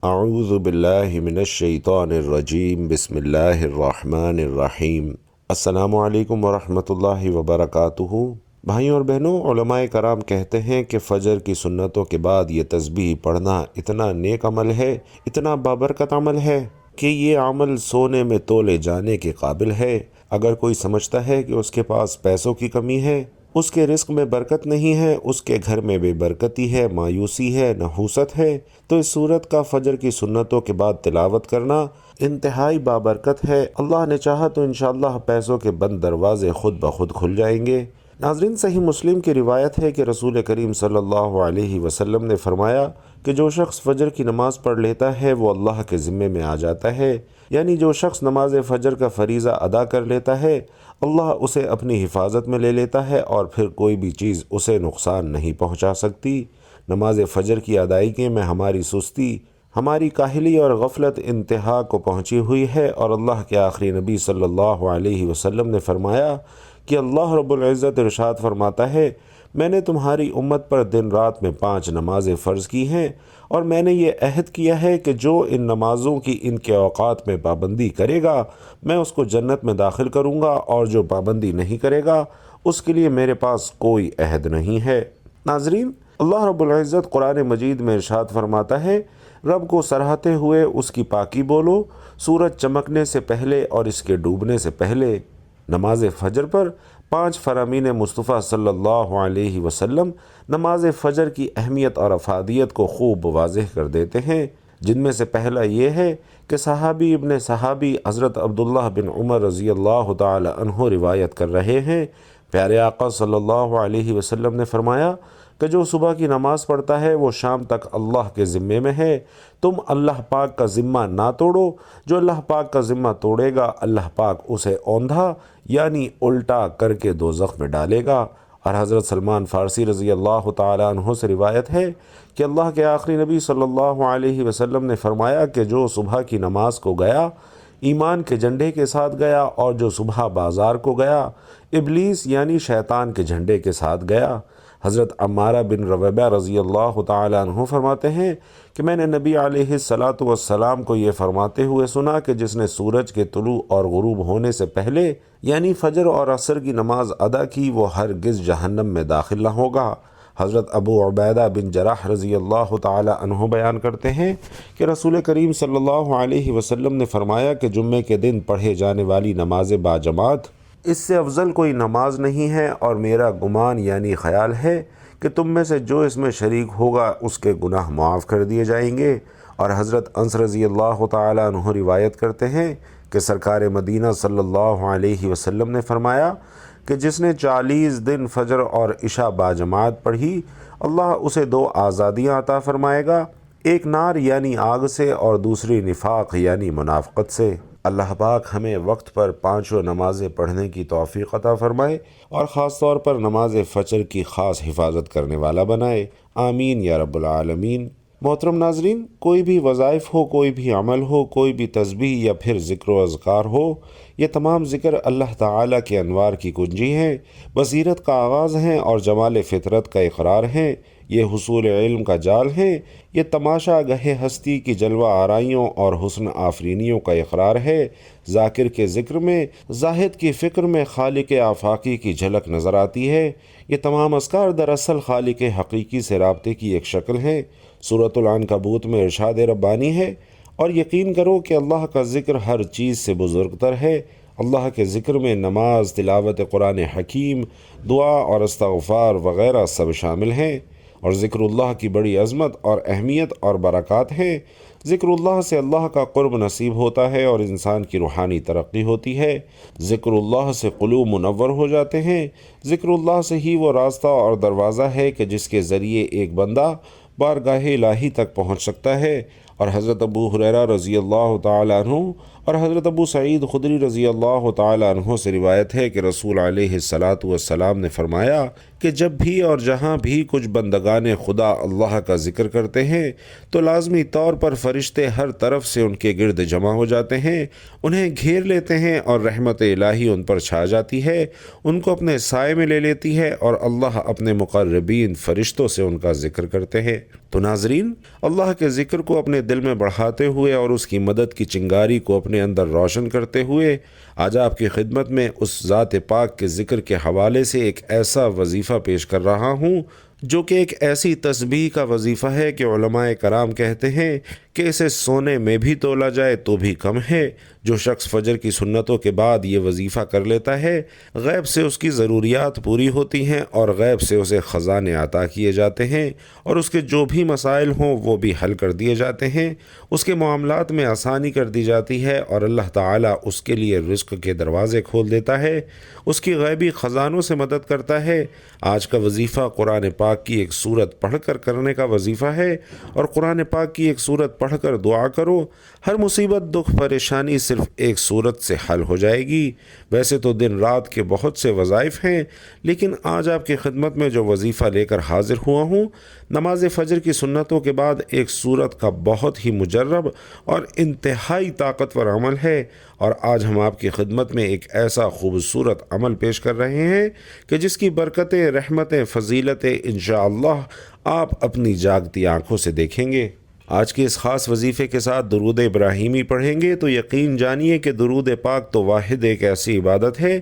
اعوذ باللہ من الشیطان الرجیم، بسم اللہ الرحمن الرحیم۔ السلام علیکم ورحمۃ اللہ وبرکاتہ۔ بھائیوں اور بہنوں، علماء کرام کہتے ہیں کہ فجر کی سنتوں کے بعد یہ تسبیح پڑھنا اتنا نیک عمل ہے، اتنا بابرکت عمل ہے کہ یہ عمل سونے میں تولے جانے کے قابل ہے۔ اگر کوئی سمجھتا ہے کہ اس کے پاس پیسوں کی کمی ہے، اس کے رزق میں برکت نہیں ہے، اس کے گھر میں بے برکتی ہے، مایوسی ہے، نحوست ہے، تو اس سورت کا فجر کی سنتوں کے بعد تلاوت کرنا انتہائی بابرکت ہے۔ اللہ نے چاہا تو انشاءاللہ پیسوں کے بند دروازے خود بخود کھل جائیں گے۔ ناظرین، صحیح مسلم کی روایت ہے کہ رسول کریم صلی اللہ علیہ وسلم نے فرمایا کہ جو شخص فجر کی نماز پڑھ لیتا ہے وہ اللہ کے ذمے میں آ جاتا ہے، یعنی جو شخص نماز فجر کا فریضہ ادا کر لیتا ہے اللہ اسے اپنی حفاظت میں لے لیتا ہے اور پھر کوئی بھی چیز اسے نقصان نہیں پہنچا سکتی۔ نماز فجر کی ادائیگی میں ہماری سستی، ہماری کاہلی اور غفلت انتہا کو پہنچی ہوئی ہے، اور اللہ کے آخری نبی صلی اللہ علیہ وسلم نے فرمایا کہ اللہ رب العزت ارشاد فرماتا ہے، میں نے تمہاری امت پر دن رات میں 5 نمازیں فرض کی ہیں، اور میں نے یہ عہد کیا ہے کہ جو ان نمازوں کی ان کے اوقات میں پابندی کرے گا میں اس کو جنت میں داخل کروں گا، اور جو پابندی نہیں کرے گا اس کے لیے میرے پاس کوئی عہد نہیں ہے۔ ناظرین، اللہ رب العزت قرآن مجید میں ارشاد فرماتا ہے، رب کو سراہتے ہوئے اس کی پاکی بولو، سورج چمکنے سے پہلے اور اس کے ڈوبنے سے پہلے۔ نماز فجر پر 5 فرامین مصطفیٰ صلی اللہ علیہ وسلم نماز فجر کی اہمیت اور افادیت کو خوب واضح کر دیتے ہیں، جن میں سے پہلا یہ ہے کہ صحابی ابن صحابی حضرت عبداللہ بن عمر رضی اللہ تعالی عنہ روایت کر رہے ہیں، پیارے آقا صلی اللہ علیہ وسلم نے فرمایا کہ جو صبح کی نماز پڑھتا ہے وہ شام تک اللہ کے ذمے میں ہے، تم اللہ پاک کا ذمہ نہ توڑو، جو اللہ پاک کا ذمہ توڑے گا اللہ پاک اسے اوندھا یعنی الٹا کر کے دوزخ میں ڈالے گا۔ اور حضرت سلمان فارسی رضی اللہ تعالی عنہ سے روایت ہے کہ اللہ کے آخری نبی صلی اللہ علیہ وسلم نے فرمایا کہ جو صبح کی نماز کو گیا ایمان کے جھنڈے کے ساتھ گیا، اور جو صبح بازار کو گیا ابلیس یعنی شیطان کے جھنڈے کے ساتھ گیا۔ حضرت عمارہ بن ربیعہ رضی اللہ تعالی عنہ فرماتے ہیں کہ میں نے نبی علیہ الصلاۃ والسلام کو یہ فرماتے ہوئے سنا کہ جس نے سورج کے طلوع اور غروب ہونے سے پہلے یعنی فجر اور عصر کی نماز ادا کی وہ ہرگز جہنم میں داخل نہ ہوگا۔ حضرت ابو عبیدہ بن جراح رضی اللہ تعالی عنہ بیان کرتے ہیں کہ رسول کریم صلی اللہ علیہ وسلم نے فرمایا کہ جمعے کے دن پڑھے جانے والی نماز باجماعت اس سے افضل کوئی نماز نہیں ہے، اور میرا گمان یعنی خیال ہے کہ تم میں سے جو اس میں شریک ہوگا اس کے گناہ معاف کر دیے جائیں گے۔ اور حضرت انس رضی اللہ تعالی عنہ روایت کرتے ہیں کہ سرکار مدینہ صلی اللہ علیہ وسلم نے فرمایا کہ جس نے 40 دن فجر اور عشاء باجماعت پڑھی اللہ اسے 2 آزادیاں عطا فرمائے گا، ایک نار یعنی آگ سے اور دوسری نفاق یعنی منافقت سے۔ اللہ پاک ہمیں وقت پر 5 نمازیں پڑھنے کی توفیق عطا فرمائے، اور خاص طور پر نماز فجر کی خاص حفاظت کرنے والا بنائے، آمین یا رب العالمین۔ محترم ناظرین، کوئی بھی وظائف ہو، کوئی بھی عمل ہو، کوئی بھی تسبیح یا پھر ذکر و اذکار ہو، یہ تمام ذکر اللہ تعالیٰ کے انوار کی کنجی ہیں، بصیرت کا آغاز ہیں اور جمال فطرت کا اقرار ہیں، یہ حصول علم کا جال ہیں، یہ تماشا گہے ہستی کی جلوہ آرائیوں اور حسن آفرینیوں کا اقرار ہے۔ ذاکر کے ذکر میں، زاہد کی فکر میں خالق آفاقی کی جھلک نظر آتی ہے۔ یہ تمام اذکار دراصل خالق حقیقی سے رابطے کی ایک شکل ہیں۔ سورۃ العنکبوت میں ارشاد ربانی ہے، اور یقین کرو کہ اللہ کا ذکر ہر چیز سے بزرگ تر ہے۔ اللہ کے ذکر میں نماز، تلاوت قرآن حکیم، دعا اور استغفار وغیرہ سب شامل ہیں، اور ذکر اللہ کی بڑی عظمت اور اہمیت اور برکات ہیں۔ ذکر اللہ سے اللہ کا قرب نصیب ہوتا ہے اور انسان کی روحانی ترقی ہوتی ہے۔ ذکر اللہ سے قلوب منور ہو جاتے ہیں۔ ذکر اللہ سے ہی وہ راستہ اور دروازہ ہے کہ جس کے ذریعے ایک بندہ بارگاہ الہی تک پہنچ سکتا ہے۔ اور حضرت ابو ہریرہ رضی اللہ تعالی عنہ اور حضرت ابو سعید خدری رضی اللہ تعالی عنہ سے روایت ہے کہ رسول علیہ الصلاۃ والسلام نے فرمایا کہ جب بھی اور جہاں بھی کچھ بندگان خدا اللہ کا ذکر کرتے ہیں تو لازمی طور پر فرشتے ہر طرف سے ان کے گرد جمع ہو جاتے ہیں، انہیں گھیر لیتے ہیں، اور رحمت الہی ان پر چھا جاتی ہے، ان کو اپنے سائے میں لے لیتی ہے، اور اللہ اپنے مقربین فرشتوں سے ان کا ذکر کرتے ہیں۔ تو ناظرین، اللہ کے ذکر کو اپنے دل میں بڑھاتے ہوئے اور اس کی مدد کی چنگاری کو اپنے اندر روشن کرتے ہوئے آج آپ کی خدمت میں اس ذات پاک کے ذکر کے حوالے سے ایک ایسا وظیفہ پیش کر رہا ہوں جو کہ ایک ایسی تسبیح کا وظیفہ ہے کہ علماء کرام کہتے ہیں کہ اسے سونے میں بھی تولا جائے تو بھی کم ہے۔ جو شخص فجر کی سنتوں کے بعد یہ وظیفہ کر لیتا ہے، غیب سے اس کی ضروریات پوری ہوتی ہیں اور غیب سے اسے خزانے عطا کیے جاتے ہیں اور اس کے جو بھی مسائل ہوں وہ بھی حل کر دیے جاتے ہیں، اس کے معاملات میں آسانی کر دی جاتی ہے اور اللہ تعالیٰ اس کے لیے رزق کے دروازے کھول دیتا ہے، اس کی غیبی خزانوں سے مدد کرتا ہے۔ آج کا وظیفہ قرآن پاک کی ایک سورت پڑھ کر کرنے کا وظیفہ ہے اور قرآن پاک کی ایک سورت پڑھ کر دعا کرو، ہر مصیبت دکھ پریشانی صرف ایک سورت سے حل ہو جائے گی۔ ویسے تو دن رات کے بہت سے وظائف ہیں، لیکن آج آپ کی خدمت میں جو وظیفہ لے کر حاضر ہوا ہوں، نماز فجر کی سنتوں کے بعد ایک سورت کا بہت ہی مجرب اور انتہائی طاقتور عمل ہے، اور آج ہم آپ کی خدمت میں ایک ایسا خوبصورت عمل پیش کر رہے ہیں کہ جس کی برکتیں، رحمتیں، فضیلتیں انشاءاللہ آپ اپنی جاگتی آنکھوں سے دیکھیں گے۔ آج کے اس خاص وظیفے کے ساتھ درود ابراہیمی پڑھیں گے تو یقین جانیے کہ درود پاک تو واحد ایک ایسی عبادت ہے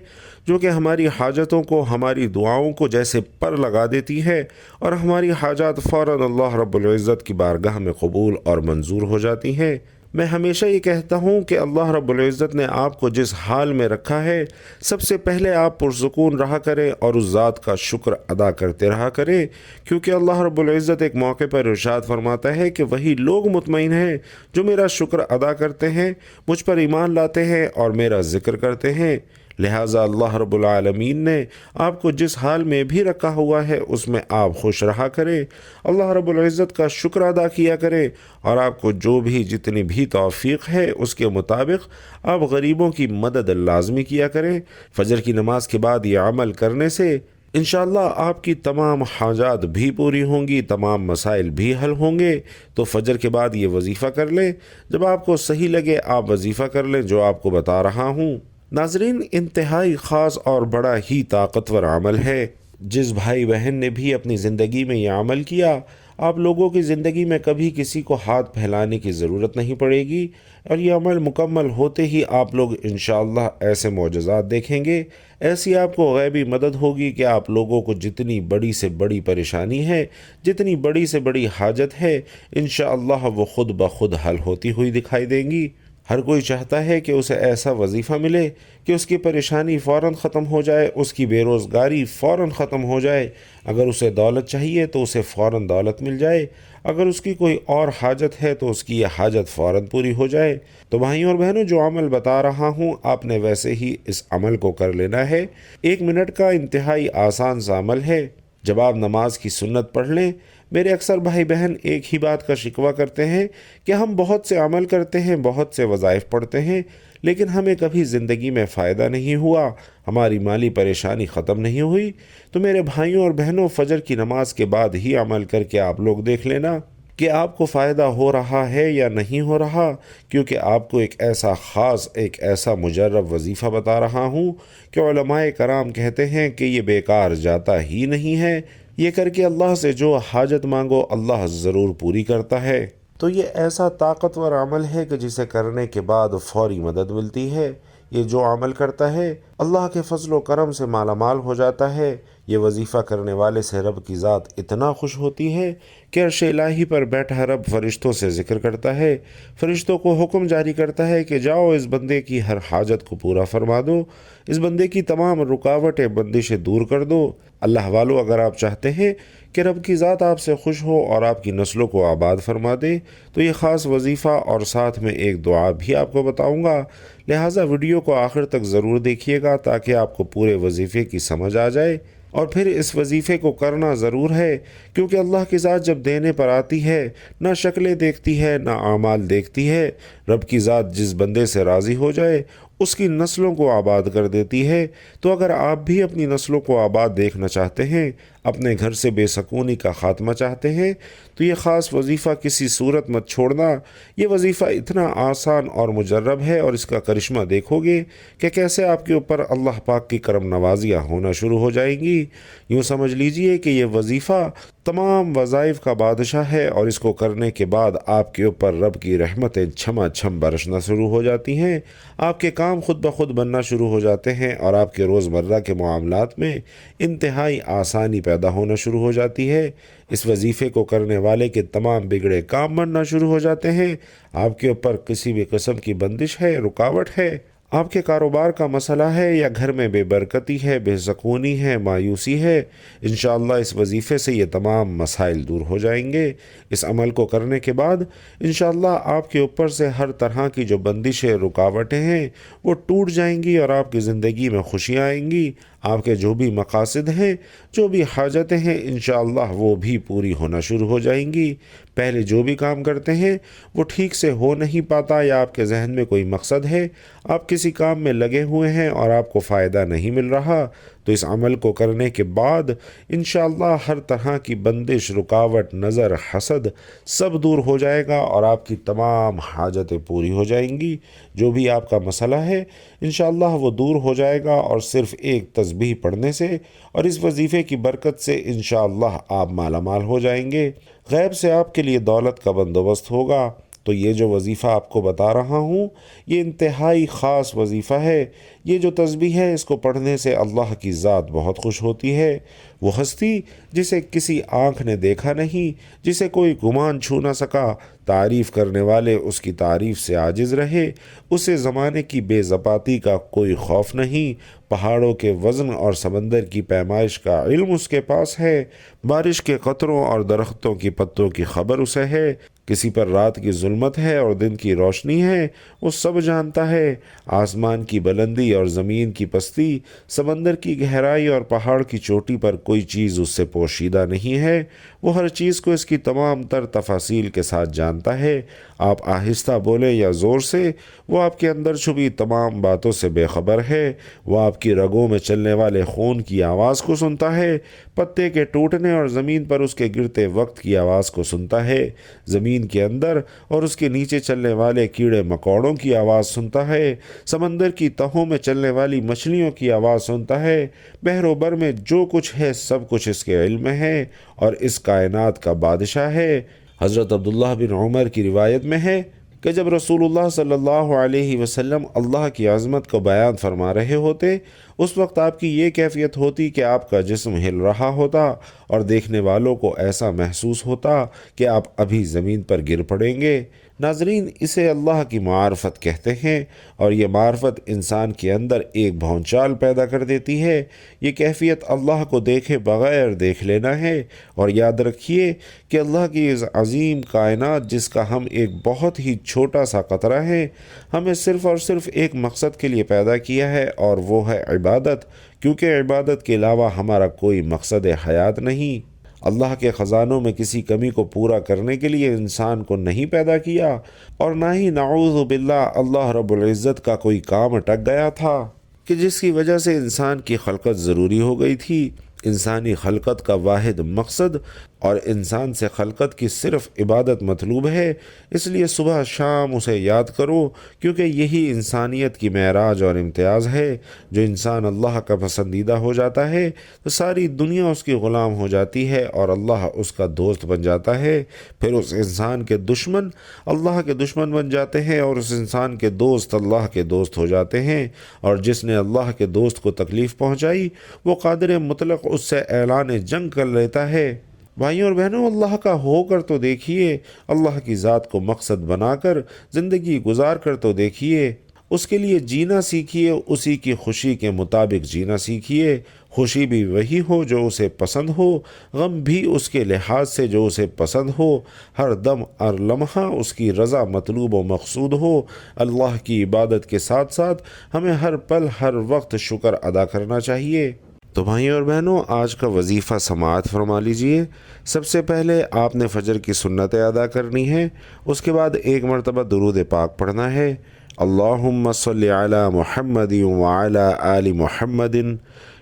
جو کہ ہماری حاجتوں کو، ہماری دعاؤں کو جیسے پر لگا دیتی ہے اور ہماری حاجات فوراً اللہ رب العزت کی بارگاہ میں قبول اور منظور ہو جاتی ہیں۔ میں ہمیشہ یہ کہتا ہوں کہ اللہ رب العزت نے آپ کو جس حال میں رکھا ہے، سب سے پہلے آپ پرسکون رہا کریں اور اس ذات کا شکر ادا کرتے رہا کریں، کیونکہ اللہ رب العزت ایک موقع پر ارشاد فرماتا ہے کہ وہی لوگ مطمئن ہیں جو میرا شکر ادا کرتے ہیں، مجھ پر ایمان لاتے ہیں اور میرا ذکر کرتے ہیں۔ لہٰذا اللہ رب العالمین نے آپ کو جس حال میں بھی رکھا ہوا ہے اس میں آپ خوش رہا کریں، اللہ رب العزت کا شکر ادا کیا کریں، اور آپ کو جو بھی جتنی بھی توفیق ہے اس کے مطابق آپ غریبوں کی مدد لازمی کیا کریں۔ فجر کی نماز کے بعد یہ عمل کرنے سے انشاءاللہ آپ کی تمام حاجات بھی پوری ہوں گی، تمام مسائل بھی حل ہوں گے۔ تو فجر کے بعد یہ وظیفہ کر لیں، جب آپ کو صحیح لگے آپ وظیفہ کر لیں جو آپ کو بتا رہا ہوں۔ ناظرین، انتہائی خاص اور بڑا ہی طاقتور عمل ہے۔ جس بھائی بہن نے بھی اپنی زندگی میں یہ عمل کیا، آپ لوگوں کی زندگی میں کبھی کسی کو ہاتھ پھیلانے کی ضرورت نہیں پڑے گی، اور یہ عمل مکمل ہوتے ہی آپ لوگ انشاءاللہ ایسے معجزات دیکھیں گے، ایسی آپ کو غیبی مدد ہوگی کہ آپ لوگوں کو جتنی بڑی سے بڑی پریشانی ہے، جتنی بڑی سے بڑی حاجت ہے، انشاءاللہ وہ خود بخود حل ہوتی ہوئی دکھائی دیں گی۔ ہر کوئی چاہتا ہے کہ اسے ایسا وظیفہ ملے کہ اس کی پریشانی فوراً ختم ہو جائے، اس کی بے روزگاری فوراً ختم ہو جائے، اگر اسے دولت چاہیے تو اسے فوراً دولت مل جائے، اگر اس کی کوئی اور حاجت ہے تو اس کی یہ حاجت فوراً پوری ہو جائے۔ تو بھائیوں اور بہنوں، جو عمل بتا رہا ہوں آپ نے ویسے ہی اس عمل کو کر لینا ہے۔ 1 منٹ کا انتہائی آسان سا عمل ہے۔ جب آپ نماز کی سنت پڑھ لیں، میرے اکثر بھائی بہن ایک ہی بات کا شکوہ کرتے ہیں کہ ہم بہت سے عمل کرتے ہیں، بہت سے وظائف پڑھتے ہیں، لیکن ہمیں کبھی زندگی میں فائدہ نہیں ہوا، ہماری مالی پریشانی ختم نہیں ہوئی۔ تو میرے بھائیوں اور بہنوں، فجر کی نماز کے بعد ہی عمل کر کے آپ لوگ دیکھ لینا کہ آپ کو فائدہ ہو رہا ہے یا نہیں ہو رہا، کیونکہ آپ کو ایک ایسا خاص، ایک ایسا مجرب وظیفہ بتا رہا ہوں کہ علماء کرام کہتے ہیں کہ یہ بیکار جاتا ہی نہیں ہے، یہ کر کے اللہ سے جو حاجت مانگو اللہ ضرور پوری کرتا ہے۔ تو یہ ایسا طاقتور عمل ہے کہ جسے کرنے کے بعد فوری مدد ملتی ہے۔ یہ جو عمل کرتا ہے اللہ کے فضل و کرم سے مالا مال ہو جاتا ہے۔ یہ وظیفہ کرنے والے سے رب کی ذات اتنا خوش ہوتی ہے کہ عرش الہی پر بیٹھا رب فرشتوں سے ذکر کرتا ہے، فرشتوں کو حکم جاری کرتا ہے کہ جاؤ اس بندے کی ہر حاجت کو پورا فرما دو، اس بندے کی تمام رکاوٹیں بندشیں دور کر دو۔ اللہ والو، اگر آپ چاہتے ہیں کہ رب کی ذات آپ سے خوش ہو اور آپ کی نسلوں کو آباد فرما دے تو یہ خاص وظیفہ اور ساتھ میں ایک دعا بھی آپ کو بتاؤں گا، لہٰذا ویڈیو کو آخر تک ضرور دیکھیے گا تاکہ آپ کو پورے وظیفے کی سمجھ آ جائے، اور پھر اس وظیفے کو کرنا ضرور ہے، کیونکہ اللہ کی ذات جب دینے پر آتی ہے نہ شکلیں دیکھتی ہے نہ اعمال دیکھتی ہے۔ رب کی ذات جس بندے سے راضی ہو جائے اس کی نسلوں کو آباد کر دیتی ہے۔ تو اگر آپ بھی اپنی نسلوں کو آباد دیکھنا چاہتے ہیں، اپنے گھر سے بے سکونی کا خاتمہ چاہتے ہیں، تو یہ خاص وظیفہ کسی صورت مت چھوڑنا۔ یہ وظیفہ اتنا آسان اور مجرب ہے، اور اس کا کرشمہ دیکھو گے کہ کیسے آپ کے اوپر اللہ پاک کی کرم نوازیاں ہونا شروع ہو جائیں گی۔ یوں سمجھ لیجئے کہ یہ وظیفہ تمام وظائف کا بادشاہ ہے، اور اس کو کرنے کے بعد آپ کے اوپر رب کی رحمتیں چھما چھم برسنا شروع ہو جاتی ہیں، آپ کے کام خود بخود بننا شروع ہو جاتے ہیں، اور آپ کے روزمرہ کے معاملات میں انتہائی آسانی پیدا ہونا شروع ہو جاتی ہے۔ اس وظیفے کو کرنے والے کے تمام بگڑے کام بننا شروع ہو جاتے ہیں، آپ کے اوپر کسی بھی قسم کی بندش ہے، رکاوٹ ہے، آپ کے کاروبار کا مسئلہ ہے، یا گھر میں بے برکتی ہے، بے سکونی ہے، مایوسی ہے، انشاءاللہ اس وظیفے سے یہ تمام مسائل دور ہو جائیں گے۔ اس عمل کو کرنے کے بعد انشاءاللہ آپ کے اوپر سے ہر طرح کی جو بندشیں، رکاوٹیں ہیں، وہ ٹوٹ جائیں گی، اور آپ کی زندگی میں خوشیاں آئیں گی۔ آپ کے جو بھی مقاصد ہیں، جو بھی حاجتیں ہیں، انشاءاللہ وہ بھی پوری ہونا شروع ہو جائیں گی۔ پہلے جو بھی کام کرتے ہیں وہ ٹھیک سے ہو نہیں پاتا، یا آپ کے ذہن میں کوئی مقصد ہے، آپ کسی کام میں لگے ہوئے ہیں اور آپ کو فائدہ نہیں مل رہا، تو اس عمل کو کرنے کے بعد انشاءاللہ ہر طرح کی بندش، رکاوٹ، نظر، حسد سب دور ہو جائے گا، اور آپ کی تمام حاجتیں پوری ہو جائیں گی۔ جو بھی آپ کا مسئلہ ہے انشاءاللہ وہ دور ہو جائے گا، اور صرف ایک تسبیح پڑھنے سے اور اس وظیفے کی برکت سے انشاءاللہ آپ مالا مال ہو جائیں گے۔ غیب سے آپ کے لیے دولت کا بندوبست ہوگا۔ تو یہ جو وظیفہ آپ کو بتا رہا ہوں، یہ انتہائی خاص وظیفہ ہے۔ یہ جو تسبیح ہے، اس کو پڑھنے سے اللہ کی ذات بہت خوش ہوتی ہے۔ وہ ہستی جسے کسی آنکھ نے دیکھا نہیں، جسے کوئی گمان چھو نہ سکا، تعریف کرنے والے اس کی تعریف سے عاجز رہے، اسے زمانے کی بے ضباطی کا کوئی خوف نہیں، پہاڑوں کے وزن اور سمندر کی پیمائش کا علم اس کے پاس ہے، بارش کے قطروں اور درختوں کی پتوں کی خبر اسے ہے، کسی پر رات کی ظلمت ہے اور دن کی روشنی ہے، وہ سب جانتا ہے۔ آسمان کی بلندی اور زمین کی پستی، سمندر کی گہرائی اور پہاڑ کی چوٹی پر کوئی چیز اس سے پوشیدہ نہیں ہے، وہ ہر چیز کو اس کی تمام تر تفاصیل کے ساتھ جانتا ہے۔ آپ آہستہ بولیں یا زور سے، وہ آپ کے اندر چھپی تمام باتوں سے بے خبر ہے۔ وہ آپ کی رگوں میں چلنے والے خون کی آواز کو سنتا ہے، پتے کے ٹوٹنے اور زمین پر اس کے گرتے وقت کی آواز کو سنتا ہے، زمین کے اندر اور اس کے نیچے چلنے والے کیڑے مکوڑوں کی آواز سنتا ہے، سمندر کی تہوں میں چلنے والی مچھلیوں کی آواز سنتا ہے، بحر و بر میں جو کچھ ہے سب کچھ اس کے علم میں ہے، اور اس کائنات کا بادشاہ ہے۔ حضرت عبداللہ بن عمر کی روایت میں ہے کہ جب رسول اللہ صلی اللہ علیہ وسلم اللہ کی عظمت کو بیان فرما رہے ہوتے، اس وقت آپ کی یہ کیفیت ہوتی کہ آپ کا جسم ہل رہا ہوتا، اور دیکھنے والوں کو ایسا محسوس ہوتا کہ آپ ابھی زمین پر گر پڑیں گے۔ ناظرین، اسے اللہ کی معرفت کہتے ہیں، اور یہ معرفت انسان کے اندر ایک بھونچال پیدا کر دیتی ہے۔ یہ کیفیت اللہ کو دیکھے بغیر دیکھ لینا ہے، اور یاد رکھیے کہ اللہ کی اس عظیم کائنات جس کا ہم ایک بہت ہی چھوٹا سا قطرہ ہے، ہمیں صرف اور صرف ایک مقصد کے لیے پیدا کیا ہے، اور وہ ہے عبادت، کیونکہ عبادت کے علاوہ ہمارا کوئی مقصد حیات نہیں۔ اللہ کے خزانوں میں کسی کمی کو پورا کرنے کے لیے انسان کو نہیں پیدا کیا، اور نہ ہی نعوذ باللہ اللہ رب العزت کا کوئی کام اٹک گیا تھا کہ جس کی وجہ سے انسان کی خلقت ضروری ہو گئی تھی۔ انسانی خلقت کا واحد مقصد اور انسان سے خلقت کی صرف عبادت مطلوب ہے، اس لیے صبح شام اسے یاد کرو، کیونکہ یہی انسانیت کی معراج اور امتیاز ہے۔ جو انسان اللہ کا پسندیدہ ہو جاتا ہے تو ساری دنیا اس کی غلام ہو جاتی ہے، اور اللہ اس کا دوست بن جاتا ہے۔ پھر اس انسان کے دشمن اللہ کے دشمن بن جاتے ہیں، اور اس انسان کے دوست اللہ کے دوست ہو جاتے ہیں، اور جس نے اللہ کے دوست کو تکلیف پہنچائی وہ قادر مطلق اس سے اعلان جنگ کر لیتا ہے۔ بھائیوں اور بہنوں، اللہ کا ہو کر تو دیکھیے، اللہ کی ذات کو مقصد بنا کر زندگی گزار کر تو دیکھیے، اس کے لیے جینا سیکھیے، اسی کی خوشی کے مطابق جینا سیکھیے۔ خوشی بھی وہی ہو جو اسے پسند ہو، غم بھی اس کے لحاظ سے جو اسے پسند ہو، ہر دم اور لمحہ اس کی رضا مطلوب و مقصود ہو۔ اللہ کی عبادت کے ساتھ ساتھ ہمیں ہر پل ہر وقت شکر ادا کرنا چاہیے۔ تو بھائیوں اور بہنوں، آج کا وظیفہ سماعت فرما لیجئے۔ سب سے پہلے آپ نے فجر کی سنتیں ادا کرنی ہے، اس کے بعد ایک مرتبہ درود پاک پڑھنا ہے۔ اللہم صلی علی محمد وعلی آل محمد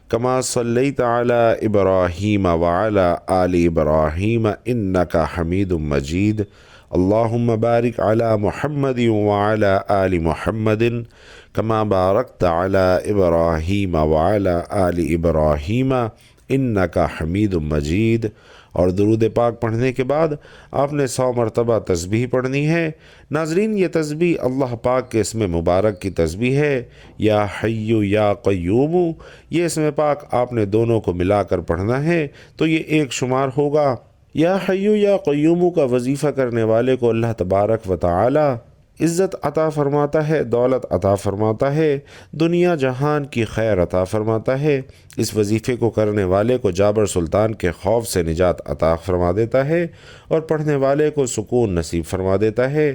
کما صلیت علی ابراہیم وعلی آل ابراہیم انک حمید مجید۔ اللہم بارک علی محمد وعلی آل محمد کما بارکت علی ابراہیم وعلی آل ابراہیم انک حمید مجید۔ اور درود پاک پڑھنے کے بعد آپ نے 100 مرتبہ تسبیح پڑھنی ہے۔ ناظرین، یہ تسبیح اللہ پاک کے اسم مبارک کی تسبیح ہے، یا حی یا قیوم۔ یہ اسم پاک آپ نے دونوں کو ملا کر پڑھنا ہے تو یہ ایک شمار ہوگا۔ یا حی یا قیوم کا وظیفہ کرنے والے کو اللہ تبارک و تعالی عزت عطا فرماتا ہے، دولت عطا فرماتا ہے، دنیا جہان کی خیر عطا فرماتا ہے۔ اس وظیفے کو کرنے والے کو جابر سلطان کے خوف سے نجات عطا فرما دیتا ہے اور پڑھنے والے کو سکون نصیب فرما دیتا ہے۔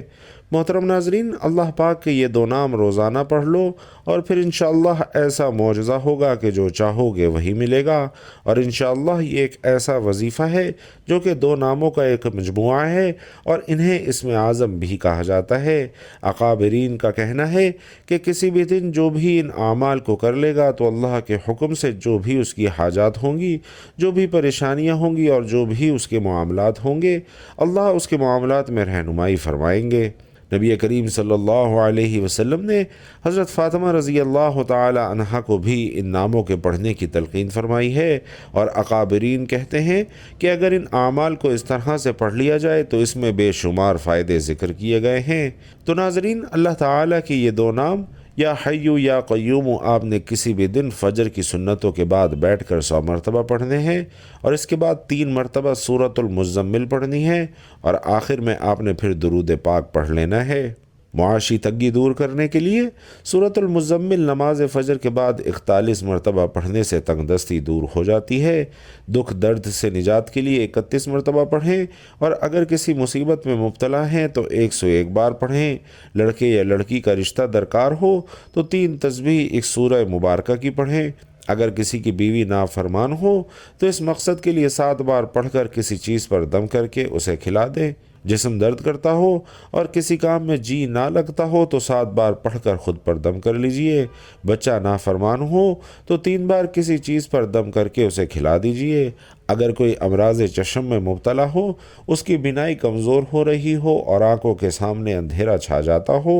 محترم ناظرین، اللہ پاک کے یہ 2 نام روزانہ پڑھ لو اور پھر انشاءاللہ ایسا معجزہ ہوگا کہ جو چاہو گے وہی ملے گا۔ اور انشاءاللہ یہ ایک ایسا وظیفہ ہے جو کہ 2 ناموں کا ایک مجموعہ ہے اور انہیں اسم اعظم بھی کہا جاتا ہے۔ اکابرین کا کہنا ہے کہ کسی بھی دن جو بھی ان اعمال کو کر لے گا تو اللہ کے حکم سے جو بھی اس کی حاجات ہوں گی، جو بھی پریشانیاں ہوں گی اور جو بھی اس کے معاملات ہوں گے، اللہ اس کے معاملات میں رہنمائی فرمائیں گے۔ نبی کریم صلی اللہ علیہ وسلم نے حضرت فاطمہ رضی اللہ تعالی عنہا کو بھی ان ناموں کے پڑھنے کی تلقین فرمائی ہے، اور اکابرین کہتے ہیں کہ اگر ان اعمال کو اس طرح سے پڑھ لیا جائے تو اس میں بے شمار فائدے ذکر کیے گئے ہیں۔ تو ناظرین، اللہ تعالیٰ کی یہ 2 نام یا حی یا قیوم آپ نے کسی بھی دن فجر کی سنتوں کے بعد بیٹھ کر 100 مرتبہ پڑھنے ہیں، اور اس کے بعد 3 مرتبہ سورۃ المزمل پڑھنی ہے، اور آخر میں آپ نے پھر درود پاک پڑھ لینا ہے۔ معاشی تنگی دور کرنے کے لیے سورۃ المزمل نماز فجر کے بعد 41 مرتبہ پڑھنے سے تنگ دستی دور ہو جاتی ہے۔ دکھ درد سے نجات کے لیے 31 مرتبہ پڑھیں، اور اگر کسی مصیبت میں مبتلا ہیں تو 101 بار پڑھیں۔ لڑکے یا لڑکی کا رشتہ درکار ہو تو 3 تسبیح ایک سورہ مبارکہ کی پڑھیں۔ اگر کسی کی بیوی نافرمان ہو تو اس مقصد کے لیے 7 بار پڑھ کر کسی چیز پر دم کر کے اسے کھلا دیں۔ جسم درد کرتا ہو اور کسی کام میں جی نہ لگتا ہو تو 7 بار پڑھ کر خود پر دم کر لیجئے۔ بچہ نافرمان ہو تو 3 بار کسی چیز پر دم کر کے اسے کھلا دیجئے۔ اگر کوئی امراض چشم میں مبتلا ہو، اس کی بینائی کمزور ہو رہی ہو اور آنکھوں کے سامنے اندھیرا چھا جاتا ہو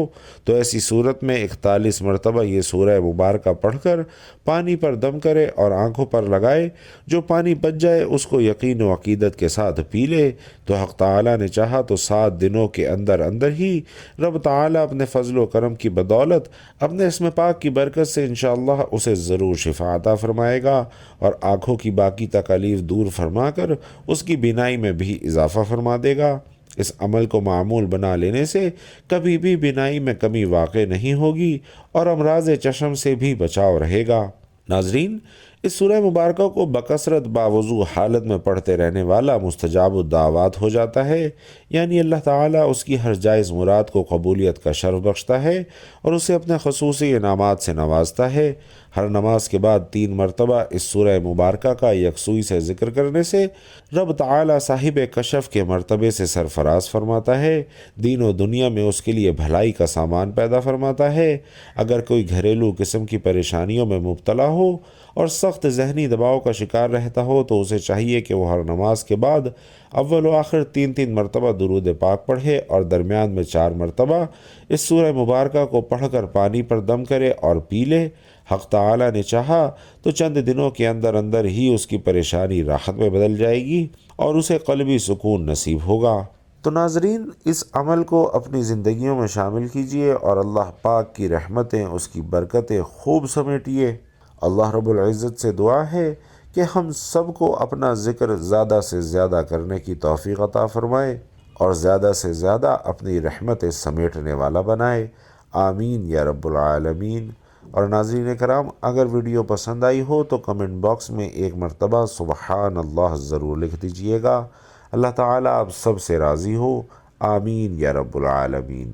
تو ایسی صورت میں 41 مرتبہ یہ سورہ مبارکہ پڑھ کر پانی پر دم کرے اور آنکھوں پر لگائے۔ جو پانی بچ جائے اس کو یقین و عقیدت کے ساتھ پی لے تو حق تعالیٰ نے چاہا تو 7 دنوں کے اندر ہی رب تعالیٰ اپنے فضل و کرم کی بدولت اپنے اسم پاک کی برکت سے انشاءاللہ اسے ضرور شفا عطا فرمائے گا، اور آنکھوں کی باقی تکالیف دور فرما کر اس کی بینائی میں بھی اضافہ فرما دے گا۔ اس عمل کو معمول بنا لینے سے کبھی بھی بینائی میں کمی واقع نہیں ہوگی اور امراض چشم سے بھی بچاؤ رہے گا۔ ناظرین، اس سورہ مبارکہ کو بکثرت باوضو حالت میں پڑھتے رہنے والا مستجاب الدعوات ہو جاتا ہے، یعنی اللہ تعالیٰ اس کی ہر جائز مراد کو قبولیت کا شرف بخشتا ہے اور اسے اپنے خصوصی انعامات سے نوازتا ہے۔ ہر نماز کے بعد 3 مرتبہ اس سورہ مبارکہ کا یکسوئی سے ذکر کرنے سے رب تعالیٰ صاحب کشف کے مرتبے سے سرفراز فرماتا ہے، دین و دنیا میں اس کے لیے بھلائی کا سامان پیدا فرماتا ہے۔ اگر کوئی گھریلو قسم کی پریشانیوں میں مبتلا ہو اور سخت ذہنی دباؤ کا شکار رہتا ہو تو اسے چاہیے کہ وہ ہر نماز کے بعد اول و آخر 3 مرتبہ درود پاک پڑھے اور درمیان میں 4 مرتبہ اس سورہ مبارکہ کو پڑھ کر پانی پر دم کرے اور پی لے۔ حق تعالیٰ نے چاہا تو چند دنوں کے اندر ہی اس کی پریشانی راحت میں بدل جائے گی اور اسے قلبی سکون نصیب ہوگا۔ تو ناظرین، اس عمل کو اپنی زندگیوں میں شامل کیجئے اور اللہ پاک کی رحمتیں، اس کی برکتیں خوب سمیٹیے۔ اللہ رب العزت سے دعا ہے کہ ہم سب کو اپنا ذکر زیادہ سے زیادہ کرنے کی توفیق عطا فرمائے اور زیادہ سے زیادہ اپنی رحمتیں سمیٹنے والا بنائے۔ آمین یا رب العالمین۔ اور ناظرین کرام، اگر ویڈیو پسند آئی ہو تو کمنٹ باکس میں 1 مرتبہ سبحان اللہ ضرور لکھ دیجئے گا۔ اللہ تعالیٰ آپ سب سے راضی ہو۔ آمین یا رب العالمین۔